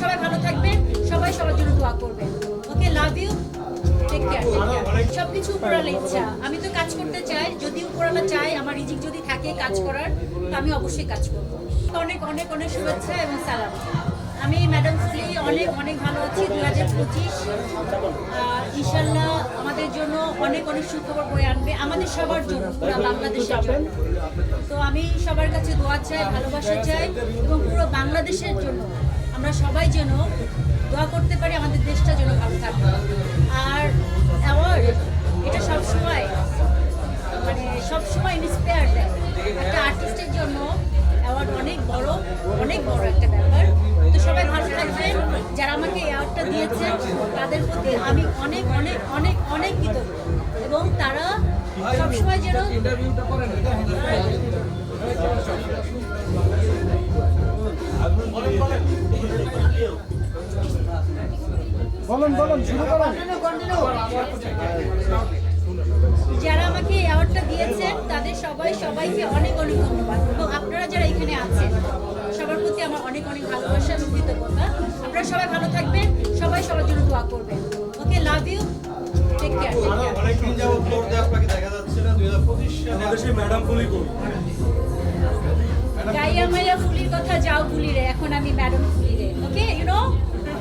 সবাই ভালো থাকবেন, সবাই সবার জন্য দোয়া করবেন। ওকে, লাভ ইউ, টেক কেয়ার। সবকিছু উপরালার ইচ্ছা। আমি তো কাজ করতে চাই, যদি উপরালা চাই, আমার রিজিক যদি থাকে কাজ করার, তো আমি অবশ্যই কাজ করব। অনেক অনেক অনেক শুভেচ্ছা এবং সালাম। আমি ম্যাডাম ফুলি অনেক অনেক ভালো আছি। 2025 ইনশাল্লাহ আমাদের জন্য অনেক অনেক সুখবর বয়ে আনবে, আমাদের সবার জন্য, পুরো বাংলাদেশের জন্য। তো আমি সবার কাছে দোয়া চাই, ভালোবাসা চাই, এবং পুরো বাংলাদেশের জন্য আমরা সবাই যেন দোয়া করতে পারি, আমাদের দেশটা যেন ভালো থাকে। আর অ্যাওয়ার্ড এটা সবসময় সবসময় ইন্সপায়ার দেয়। একটা আর্টিস্টের জন্য অ্যাওয়ার্ড অনেক বড় একটা ব্যাপার। তো সবাই ভালো থাকবেন। যারা আমাকে অ্যাওয়ার্ডটা দিয়েছেন তাদের প্রতি আমি অনেক অনেক অনেক অনেক কৃতজ্ঞ, এবং তারা সবসময় যেন যারা আমাকে অ্যাওয়ার্ডটা দিয়েছেন তাদের সবাইকে অনেক অনেক ধন্যবাদ, এবং আপনারা যারা এখানে আছেন সবার প্রতি আমার অনেক অনেক ভালোবাসা এবং কৃতজ্ঞতা। আপনারা সবাই ভালো থাকবেন, সবাই সবার জন্য দোয়া করবেন। ওকে, লাভ ইউ, টেক কেয়ার। অনেকদিন যাবত পর্দা আপনাকে দেখা যাচ্ছে না। 2025 সালে বাংলাদেশে ম্যাডাম ফুলি করি। গাইয়া মাইয়া ফুলির কথা যাও ফুলি রে, এখন আমি ম্যাডাম ফুলি রে। ওকে, ইউ নো,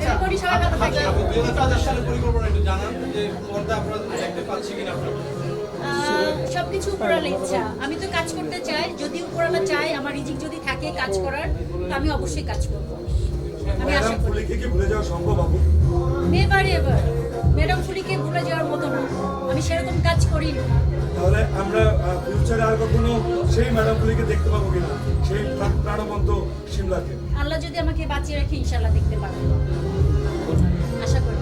এরপরই সবাই ভালো থাকবেন। 2025 সালের পরিকল্পনা একটু জানান, যে পর্দা আপনারা দেখতে পাচ্ছি কিনা আপনারা। সবকিছু উপরালার ইচ্ছা। আমি তো কাজ করতে চাই, যদি উপরালা চাই, আমার রিজিক যদি থাকে কাজ করার, তো আমি অবশ্যই কাজ করব। আমি আশা ম্যাডাম করি ফুলিকে কি ভুলে যাওয়া সম্ভব আপু? Never ever. ম্যাডাম ফুলিকে ভুলে যাওয়ার মতো না, আমি সেরকম কাজ করিনি। তাহলে আমরা ফিউচারে আর কখনো সেই ম্যাডাম ফুলিকে দেখতে পাবো কিনা, সেই প্রাণবন্ত সিমলাকে? আল্লাহ যদি আমাকে বাঁচিয়ে রাখে ইনশাল্লাহ দেখতে পাবো, আশা করি।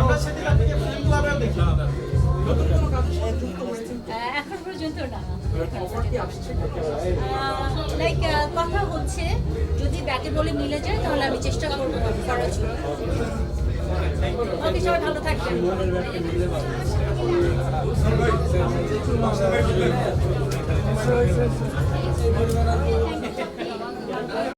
আমরা সেদিন আপনাকে ফিল্ম ক্লাবেও দেখলাম। এখন পর্যন্ত না। লাইক কথা হচ্ছে, যদি ব্যাটে বলে মিলে যায় তাহলে আমি চেষ্টা করবো করার জন্য। ওকে, সবাই ভালো থাকবেন। ভাই